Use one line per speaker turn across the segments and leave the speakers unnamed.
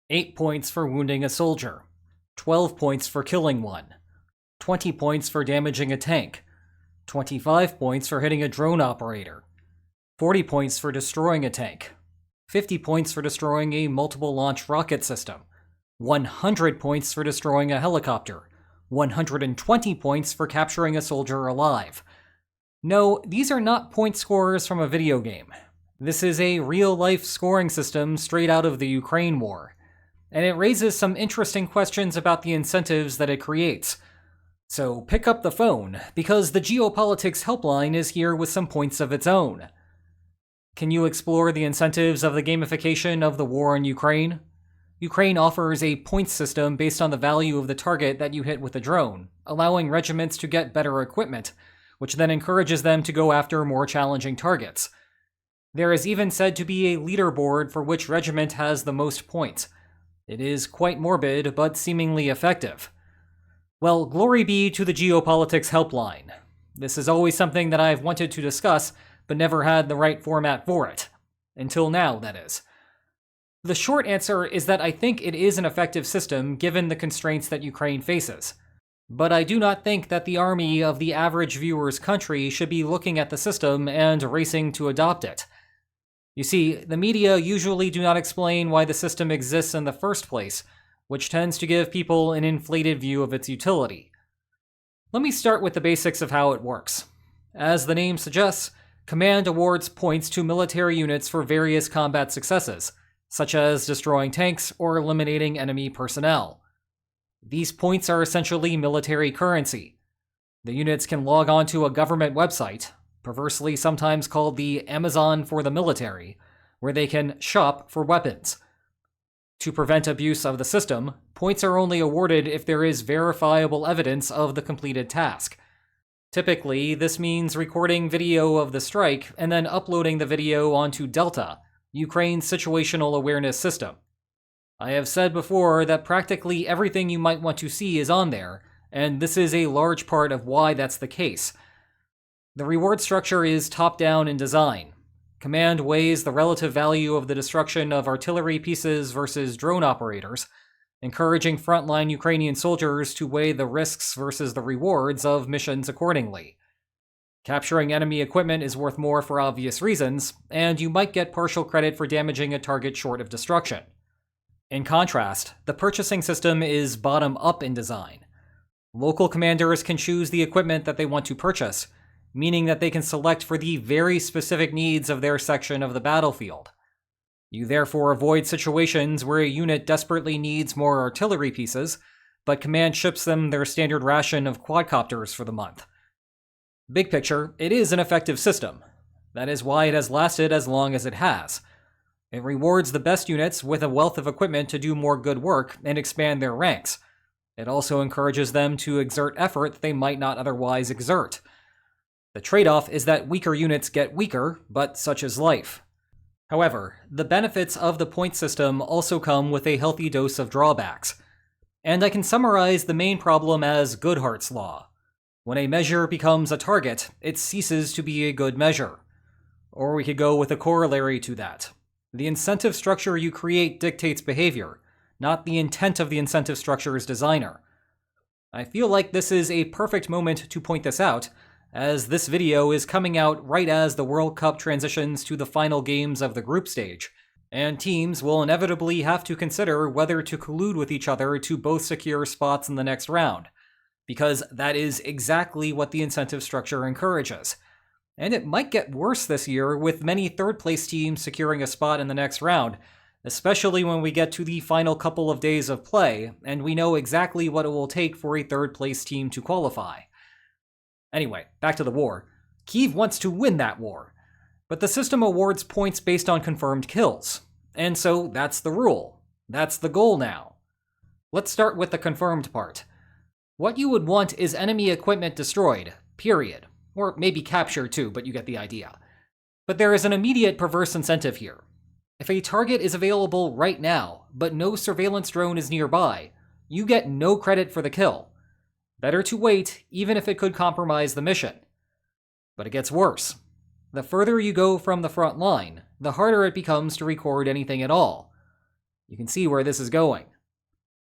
8 points for wounding a soldier, 12 points for killing one, 20 points for damaging a tank, 25 points for hitting a drone operator, 40 points for destroying a tank, 50 points for destroying a multiple launch rocket system, 100 points for destroying a helicopter, 120 points for capturing a soldier alive. No, these are not point scorers from a video game. This is a real-life scoring system straight out of the Ukraine war, and it raises some interesting questions about the incentives that it creates. So pick up the phone, because the Geopolitics Helpline is here with some points of its own. Can you explore the incentives of the gamification of the war in Ukraine? Ukraine offers a points system based on the value of the target that you hit with a drone, allowing regiments to get better equipment, which then encourages them to go after more challenging targets. There is even said to be a leaderboard for which regiment has the most points. It is quite morbid, but seemingly effective. Well, glory be to the Geopolitics Helpline. This is always something that I've wanted to discuss, but never had the right format for it. Until now, that is. The short answer is that I think it is an effective system given the constraints that Ukraine faces. But I do not think that the army of the average viewer's country should be looking at the system and racing to adopt it. You see, the media usually do not explain why the system exists in the first place, which tends to give people an inflated view of its utility. Let me start with the basics of how it works. As the name suggests, Command awards points to military units for various combat successes, such as destroying tanks or eliminating enemy personnel. These points are essentially military currency. The units can log on to a government website, perversely sometimes called the Amazon for the military, where they can shop for weapons. To prevent abuse of the system, points are only awarded if there is verifiable evidence of the completed task. Typically, this means recording video of the strike and then uploading the video onto Delta, Ukraine's situational awareness system. I have said before that practically everything you might want to see is on there, and this is a large part of why that's the case. The reward structure is top-down in design. Command weighs the relative value of the destruction of artillery pieces versus drone operators, encouraging frontline Ukrainian soldiers to weigh the risks versus the rewards of missions accordingly. Capturing enemy equipment is worth more for obvious reasons, and you might get partial credit for damaging a target short of destruction. In contrast, the purchasing system is bottom-up in design. Local commanders can choose the equipment that they want to purchase, meaning that they can select for the very specific needs of their section of the battlefield. You therefore avoid situations where a unit desperately needs more artillery pieces, but command ships them their standard ration of quadcopters for the month. Big picture, it is an effective system. That is why it has lasted as long as it has. It rewards the best units with a wealth of equipment to do more good work and expand their ranks. It also encourages them to exert effort they might not otherwise exert. The trade-off is that weaker units get weaker, but such is life. However, the benefits of the point system also come with a healthy dose of drawbacks. And I can summarize the main problem as Goodhart's law. When a measure becomes a target, it ceases to be a good measure. Or we could go with a corollary to that. The incentive structure you create dictates behavior, not the intent of the incentive structure's designer. I feel like this is a perfect moment to point this out, as this video is coming out right as the World Cup transitions to the final games of the group stage, and teams will inevitably have to consider whether to collude with each other to both secure spots in the next round, because that is exactly what the incentive structure encourages. And it might get worse this year with many third-place teams securing a spot in the next round, especially when we get to the final couple of days of play, and we know exactly what it will take for a third-place team to qualify. Anyway, back to the war. Kyiv wants to win that war, but the system awards points based on confirmed kills, and so that's the rule. That's the goal now. Let's start with the confirmed part. What you would want is enemy equipment destroyed, period. Or maybe captured too, but you get the idea. But there is an immediate perverse incentive here. If a target is available right now, but no surveillance drone is nearby, you get no credit for the kill. Better to wait, even if it could compromise the mission. But it gets worse. The further you go from the front line, the harder it becomes to record anything at all. You can see where this is going.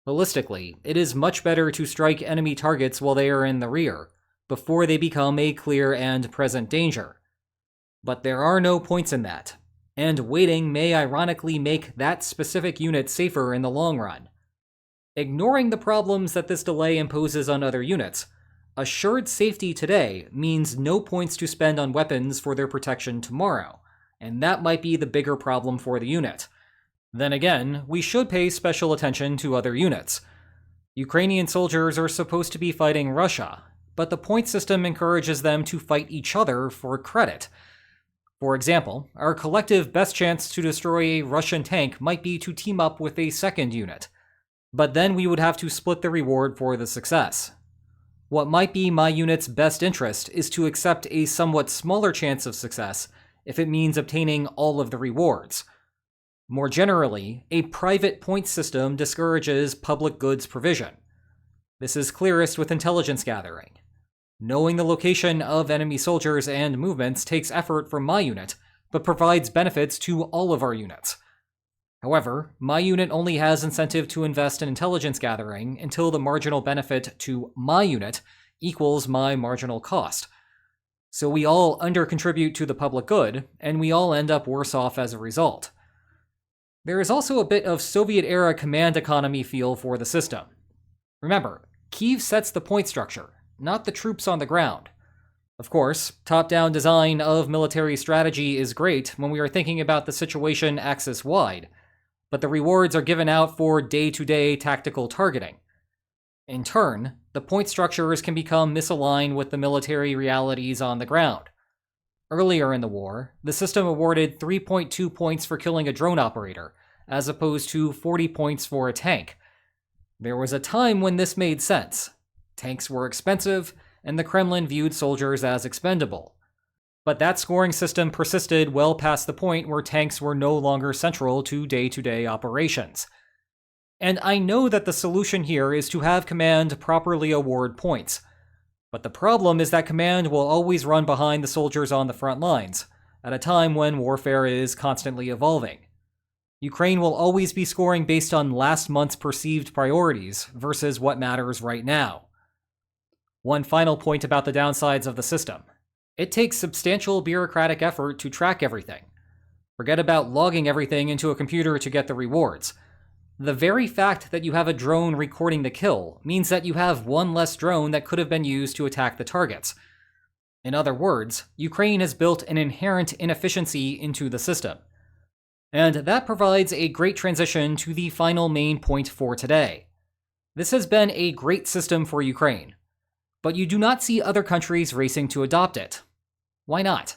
Holistically, it is much better to strike enemy targets while they are in the rear, before they become a clear and present danger. But there are no points in that, and waiting may ironically make that specific unit safer in the long run. Ignoring the problems that this delay imposes on other units, assured safety today means no points to spend on weapons for their protection tomorrow, and that might be the bigger problem for the unit. Then again, we should pay special attention to other units. Ukrainian soldiers are supposed to be fighting Russia, but the point system encourages them to fight each other for credit. For example, our collective best chance to destroy a Russian tank might be to team up with a second unit, but then we would have to split the reward for the success. What might be my unit's best interest is to accept a somewhat smaller chance of success if it means obtaining all of the rewards. More generally, a private point system discourages public goods provision. This is clearest with intelligence gathering. Knowing the location of enemy soldiers and movements takes effort from my unit, but provides benefits to all of our units. However, my unit only has incentive to invest in intelligence gathering until the marginal benefit to my unit equals my marginal cost. So we all undercontribute to the public good, and we all end up worse off as a result. There is also a bit of Soviet-era command economy feel for the system. Remember, Kyiv sets the point structure, not the troops on the ground. Of course, top-down design of military strategy is great when we are thinking about the situation axis-wide, but the rewards are given out for day-to-day tactical targeting. In turn, the point structures can become misaligned with the military realities on the ground. Earlier in the war, the system awarded 3.2 points for killing a drone operator, as opposed to 40 points for a tank. There was a time when this made sense. Tanks were expensive, and the Kremlin viewed soldiers as expendable. But that scoring system persisted well past the point where tanks were no longer central to day-to-day operations. And I know that the solution here is to have command properly award points. But the problem is that command will always run behind the soldiers on the front lines, at a time when warfare is constantly evolving. Ukraine will always be scoring based on last month's perceived priorities versus what matters right now. One final point about the downsides of the system. It takes substantial bureaucratic effort to track everything. Forget about logging everything into a computer to get the rewards. The very fact that you have a drone recording the kill means that you have one less drone that could have been used to attack the targets. In other words, Ukraine has built an inherent inefficiency into the system. And that provides a great transition to the final main point for today. This has been a great system for Ukraine, but you do not see other countries racing to adopt it. Why not?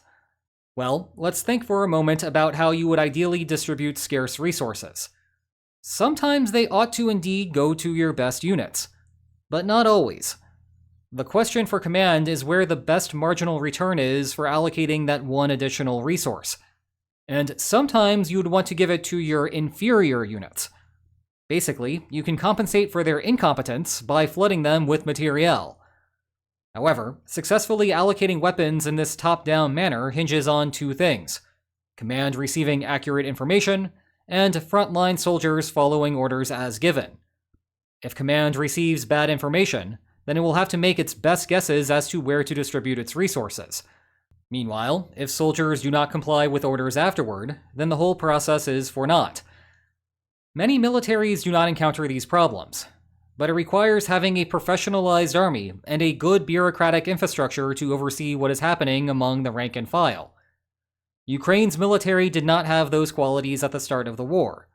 Well, let's think for a moment about how you would ideally distribute scarce resources. Sometimes they ought to indeed go to your best units, but not always. The question for command is where the best marginal return is for allocating that one additional resource. And sometimes you would want to give it to your inferior units. Basically, you can compensate for their incompetence by flooding them with materiel. However, successfully allocating weapons in this top-down manner hinges on two things: command receiving accurate information, and frontline soldiers following orders as given. If command receives bad information, then it will have to make its best guesses as to where to distribute its resources. Meanwhile, if soldiers do not comply with orders afterward, then the whole process is for naught. Many militaries do not encounter these problems, but it requires having a professionalized army and a good bureaucratic infrastructure to oversee what is happening among the rank and file. Ukraine's military did not have those qualities at the start of the war.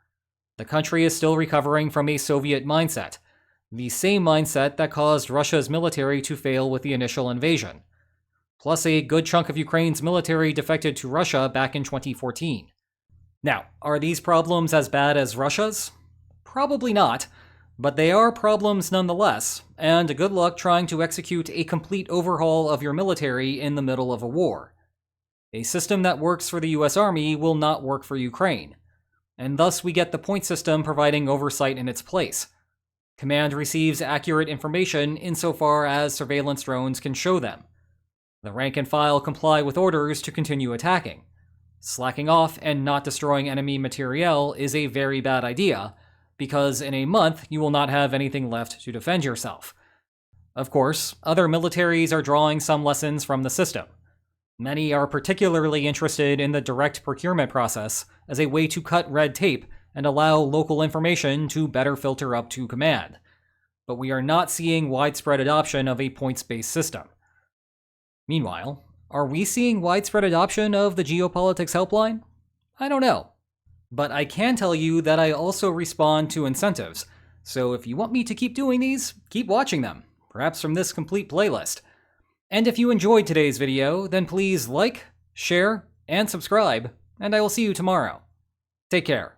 The country is still recovering from a Soviet mindset, the same mindset that caused Russia's military to fail with the initial invasion. Plus, a good chunk of Ukraine's military defected to Russia back in 2014. Now, are these problems as bad as Russia's? Probably not, but they are problems nonetheless, and good luck trying to execute a complete overhaul of your military in the middle of a war. A system that works for the US Army will not work for Ukraine, and thus we get the point system providing oversight in its place. Command receives accurate information insofar as surveillance drones can show them. The rank and file comply with orders to continue attacking. Slacking off and not destroying enemy materiel is a very bad idea, because in a month you will not have anything left to defend yourself. Of course, other militaries are drawing some lessons from the system. Many are particularly interested in the direct procurement process as a way to cut red tape and allow local information to better filter up to command. But we are not seeing widespread adoption of a points-based system. Meanwhile, are we seeing widespread adoption of the Geopolitics Helpline? I don't know. But I can tell you that I also respond to incentives, so if you want me to keep doing these, keep watching them, perhaps from this complete playlist. And if you enjoyed today's video, then please like, share, and subscribe, and I will see you tomorrow. Take care.